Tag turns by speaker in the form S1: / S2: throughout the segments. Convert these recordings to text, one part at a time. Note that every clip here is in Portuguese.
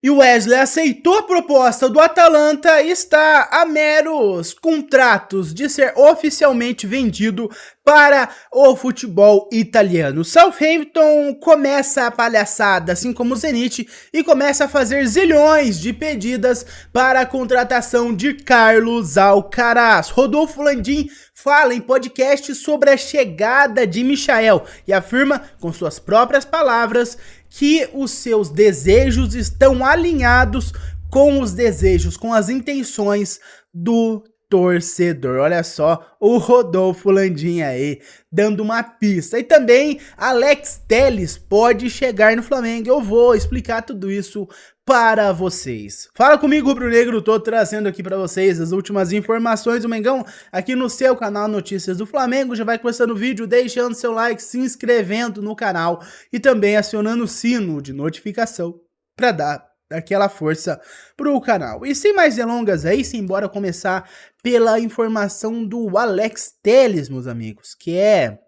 S1: E o Wesley aceitou a proposta do Atalanta e está a meros contratos de ser oficialmente vendido para o futebol italiano. O Southampton começa a palhaçada, assim como o Zenit, e começa a fazer zilhões de pedidas para a contratação de Carlos Alcaraz. Rodolfo Landim fala em podcast sobre a chegada de Michael e afirma, com suas próprias palavras, que os seus desejos estão alinhados com os desejos, com as intenções do torcedor. Olha só o Rodolfo Landim aí, dando uma pista. E também Alex Telles pode chegar no Flamengo. Eu vou explicar tudo isso para vocês. Fala comigo, Rubro Negro, tô trazendo aqui para vocês as últimas informações do Mengão aqui no seu canal Notícias do Flamengo. Já vai começando o vídeo deixando seu like, se inscrevendo no canal e também acionando o sino de notificação para dar aquela força pro canal. E sem mais delongas aí, simbora começar pela informação do Alex Telles, meus amigos, que é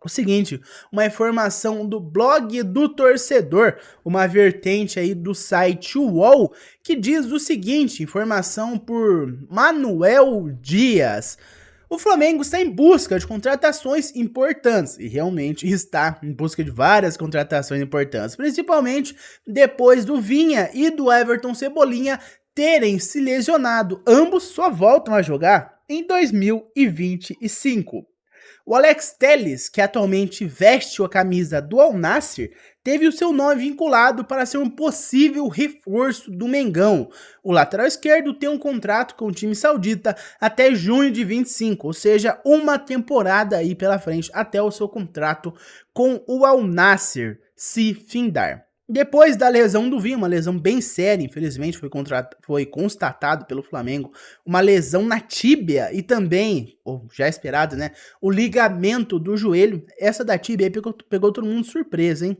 S1: o seguinte, uma informação do blog do torcedor, uma vertente aí do site UOL, que diz o seguinte, informação por Manuel Dias. O Flamengo está em busca de contratações importantes, e realmente está em busca de várias contratações importantes, principalmente depois do Vinha e do Everton Cebolinha terem se lesionado. Ambos só voltam a jogar em 2025. O Alex Telles, que atualmente veste a camisa do Al Nassr, teve o seu nome vinculado para ser um possível reforço do Mengão. O lateral esquerdo tem um contrato com o time saudita até junho de 25, ou seja, uma temporada aí pela frente até o seu contrato com o Al Nassr se findar. Depois da lesão do Vinha, uma lesão bem séria, infelizmente foi constatado pelo Flamengo, uma lesão na tíbia e também, já esperado, né, o ligamento do joelho. Essa da tíbia aí pegou todo mundo de surpresa, hein?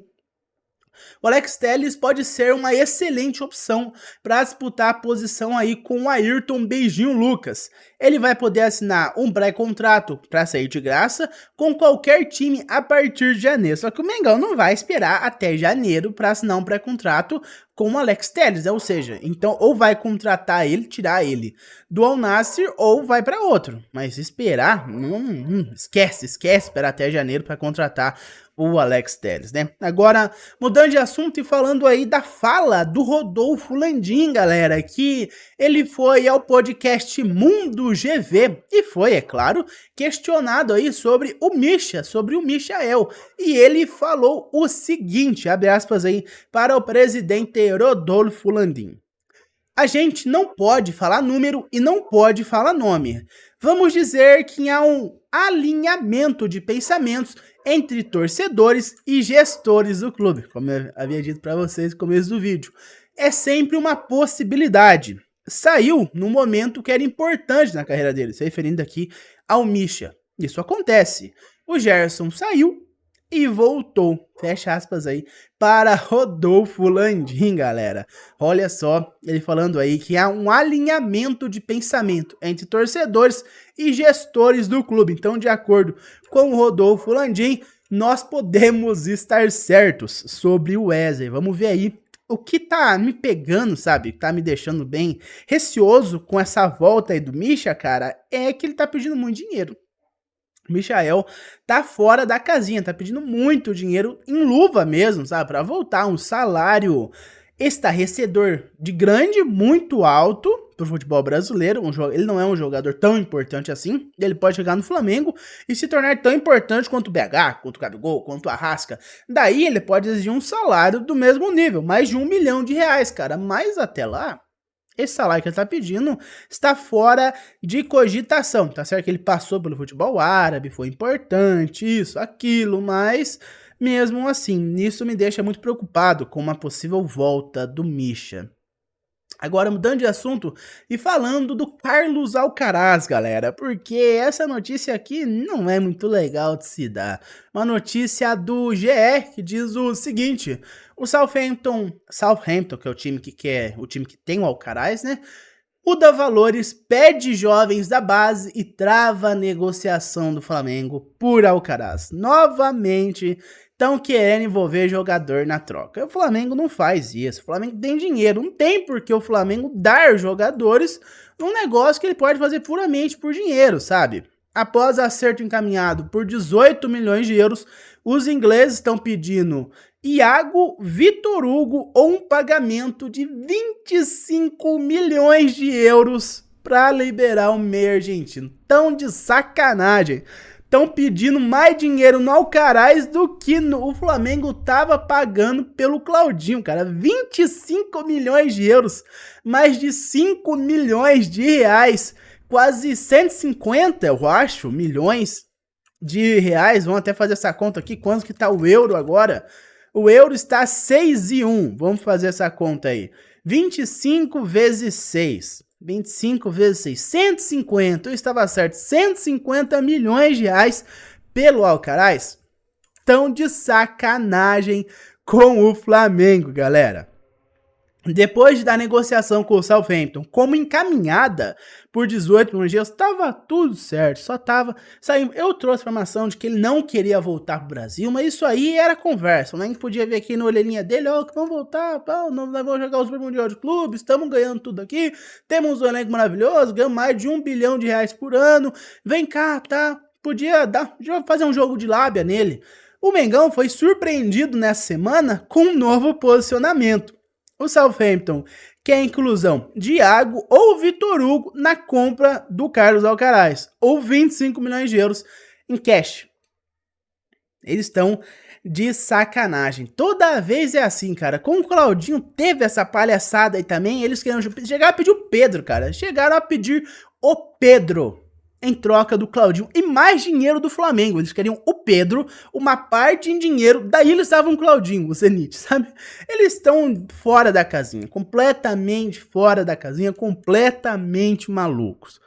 S1: O Alex Telles pode ser uma excelente opção para disputar a posição aí com o Ayrton Beijinho Lucas. Ele vai poder assinar um pré-contrato para sair de graça com qualquer time a partir de janeiro. Só que o Mengão não vai esperar até janeiro para assinar um pré-contrato com o Alex Telles, ou seja, então ou vai contratar ele, tirar ele do Al Nassr ou vai para outro. Mas esperar, esquece esperar até janeiro para contratar o Alex Telles, né? Agora, mudando de assunto e falando aí da fala do Rodolfo Landim, galera, que ele foi ao podcast Mundo GV e foi, é claro, questionado aí sobre o Misha, sobre o Michael. E ele falou o seguinte, abre aspas aí, para o presidente Rodolfo Landim. A gente não pode falar número e não pode falar nome. Vamos dizer que há um alinhamento de pensamentos entre torcedores e gestores do clube, como eu havia dito para vocês no começo do vídeo. É sempre uma possibilidade. Saiu no momento que era importante na carreira dele, se referindo aqui ao Misha. Isso acontece. O Gerson saiu e voltou, fecha aspas aí, para Rodolfo Landim, galera. Olha só, ele falando aí que há um alinhamento de pensamento entre torcedores e gestores do clube. Então, de acordo com o Rodolfo Landim, nós podemos estar certos sobre o Wesley. Vamos ver aí o que tá me pegando, sabe? Tá me deixando bem receoso com essa volta aí do Misha, cara, é que ele tá pedindo muito dinheiro. O Michael tá fora da casinha, tá pedindo muito dinheiro em luva mesmo, sabe? Pra voltar, um salário estarrecedor de grande, muito alto pro futebol brasileiro. Ele não é um jogador tão importante assim. Ele pode chegar no Flamengo e se tornar tão importante quanto o BH, quanto o Gabigol, quanto o Arrasca. Daí ele pode exigir um salário do mesmo nível, mais de R$1 milhão, cara. Mas até lá, esse salário que ele tá pedindo está fora de cogitação, tá certo? Que ele passou pelo futebol árabe, foi importante, isso, aquilo, mas mesmo assim, isso me deixa muito preocupado com uma possível volta do Misha. Agora, mudando de assunto e falando do Carlos Alcaraz, galera, porque essa notícia aqui não é muito legal de se dar. Uma notícia do GE que diz o seguinte: o Southampton, que é o time que tem o Alcaraz, né? Muda valores, pede jovens da base e trava a negociação do Flamengo por Alcaraz. Novamente, estão querendo envolver jogador na troca. O Flamengo não faz isso. O Flamengo tem dinheiro. Não tem por que o Flamengo dar jogadores num negócio que ele pode fazer puramente por dinheiro, sabe? Após acerto encaminhado por 18 milhões de euros, os ingleses estão pedindo Iago, Vitor Hugo ou um pagamento de 25 milhões de euros para liberar o meia argentino. Tão de sacanagem. Estão pedindo mais dinheiro no Alcaraz do que o Flamengo tava pagando pelo Claudinho, cara. 25 milhões de euros, mais de 5 milhões de reais, quase 150, eu acho, milhões de reais. Vamos até fazer essa conta aqui, quanto que tá o euro agora? O euro está 6,1, vamos fazer essa conta aí. 25 vezes 6. 25 vezes 6, 150, eu estava certo, 150 milhões de reais pelo Alcaraz. Tão de sacanagem com o Flamengo, galera. Depois da negociação com o Southampton, como encaminhada por 18 milhões de euros, estava tudo certo, só estava saindo. Eu trouxe a informação de que ele não queria voltar para o Brasil, mas isso aí era conversa, né? A gente podia ver aqui na orelhinha dele, ó, que vamos voltar, nós vamos jogar o Super Mundial de Clubes, estamos ganhando tudo aqui, temos um elenco maravilhoso, ganhamos mais de 1 bilhão de reais por ano, vem cá, tá? Podia fazer um jogo de lábia nele. O Mengão foi surpreendido nessa semana com um novo posicionamento. O Southampton quer a inclusão de Iago ou Vitor Hugo na compra do Carlos Alcaraz, ou 25 milhões de euros em cash. Eles estão de sacanagem. Toda vez é assim, cara. Com o Claudinho teve essa palhaçada aí também, eles queriam chegar a pedir o Pedro, cara. Chegaram a pedir o Pedro em troca do Claudinho e mais dinheiro do Flamengo. Eles queriam o Pedro, uma parte em dinheiro, daí eles estavam o Claudinho, o Zenit, sabe? Eles estão fora da casinha, completamente fora da casinha, completamente malucos.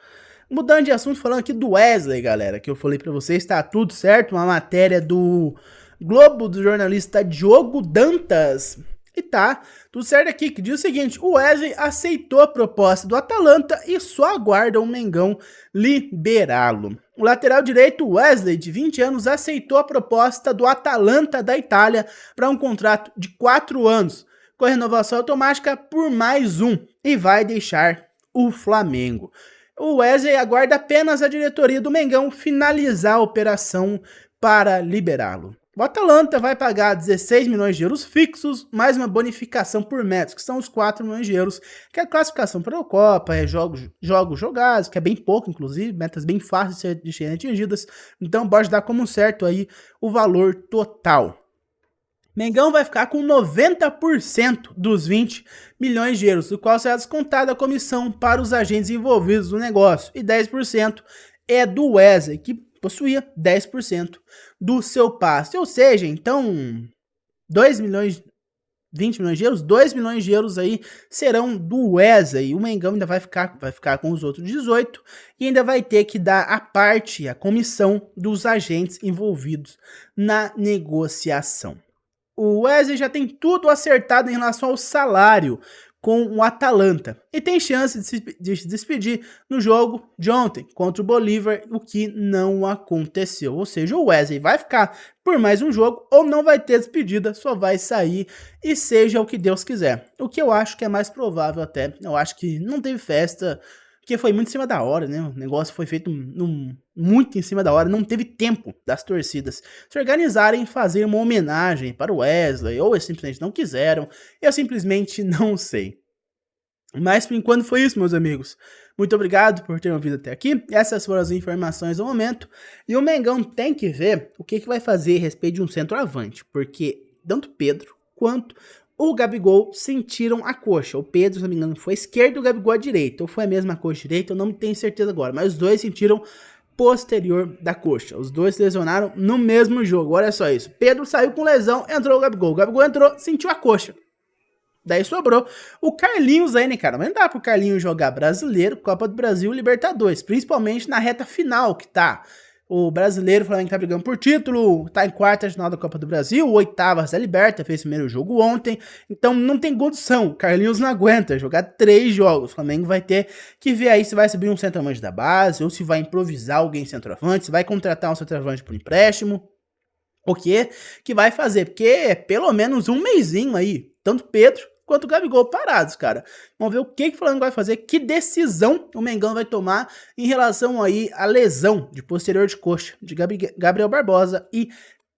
S1: Mudando de assunto, falando aqui do Wesley, galera, que eu falei pra vocês, tá tudo certo, uma matéria do Globo, do jornalista Diogo Dantas. E tá tudo certo aqui, que diz o seguinte: o Wesley aceitou a proposta do Atalanta e só aguarda o Mengão liberá-lo. O lateral direito Wesley, de 20 anos, aceitou a proposta do Atalanta da Itália para um contrato de 4 anos, com renovação automática por mais um, e vai deixar o Flamengo. O Wesley aguarda apenas a diretoria do Mengão finalizar a operação para liberá-lo. O Atalanta vai pagar 16 milhões de euros fixos, mais uma bonificação por metros, que são os 4 milhões de euros, que é a classificação para a Copa, é jogos jogados, que é bem pouco, inclusive, metas bem fáceis de serem atingidas, então pode dar como certo aí o valor total. Mengão vai ficar com 90% dos 20 milhões de euros, do qual será descontada a comissão para os agentes envolvidos no negócio, e 10% é do Wesley, que possuía 10% do seu passe. Ou seja, então, 20 milhões de euros, 2 milhões de euros aí serão do Wesley. O Mengão ainda vai ficar com os outros 18 e ainda vai ter que dar a parte, a comissão dos agentes envolvidos na negociação. O Wesley já tem tudo acertado em relação ao salário com o Atalanta e tem chance de se despedir no jogo de ontem contra o Bolívar, o que não aconteceu. Ou seja, o Wesley vai ficar por mais um jogo ou não vai ter despedida, só vai sair e seja o que Deus quiser. O que eu acho que é mais provável até. Eu acho que não teve festa, porque foi muito em cima da hora, né? O negócio foi feito muito em cima da hora, não teve tempo das torcidas se organizarem e fazer uma homenagem para o Wesley, ou eles simplesmente não quiseram, eu simplesmente não sei. Mas por enquanto foi isso, meus amigos. Muito obrigado por terem ouvido até aqui, essas foram as informações do momento, e o Mengão tem que ver o que vai fazer a respeito de um centroavante, porque tanto Pedro quanto o Gabigol sentiram a coxa. O Pedro, se não me engano, foi à esquerda e o Gabigol à direita. Ou foi a mesma coxa direita, eu não tenho certeza agora. Mas os dois sentiram posterior da coxa. Os dois se lesionaram no mesmo jogo. Olha só isso. Pedro saiu com lesão, entrou o Gabigol. O Gabigol entrou, sentiu a coxa. Daí sobrou o Carlinhos aí, né, cara? Mas não dá pro Carlinhos jogar Brasileiro, Copa do Brasil e Libertadores. Principalmente na reta final que tá. O Brasileiro, o Flamengo tá brigando por título, tá em quarta de final da Copa do Brasil, oitavas da Liberta, fez o primeiro jogo ontem, então não tem condição, Carlinhos não aguenta jogar 3 jogos, o Flamengo vai ter que ver aí se vai subir um centroavante da base, ou se vai improvisar alguém centroavante, se vai contratar um centroavante por empréstimo, O que vai fazer? Porque é pelo menos um mesinho aí, tanto Pedro quanto o Gabigol parados, cara. Vamos ver o que o Flamengo vai fazer, que decisão o Mengão vai tomar em relação aí à lesão de posterior de coxa de Gabriel Barbosa e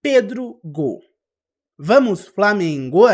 S1: Pedro Gol. Vamos, Flamengo!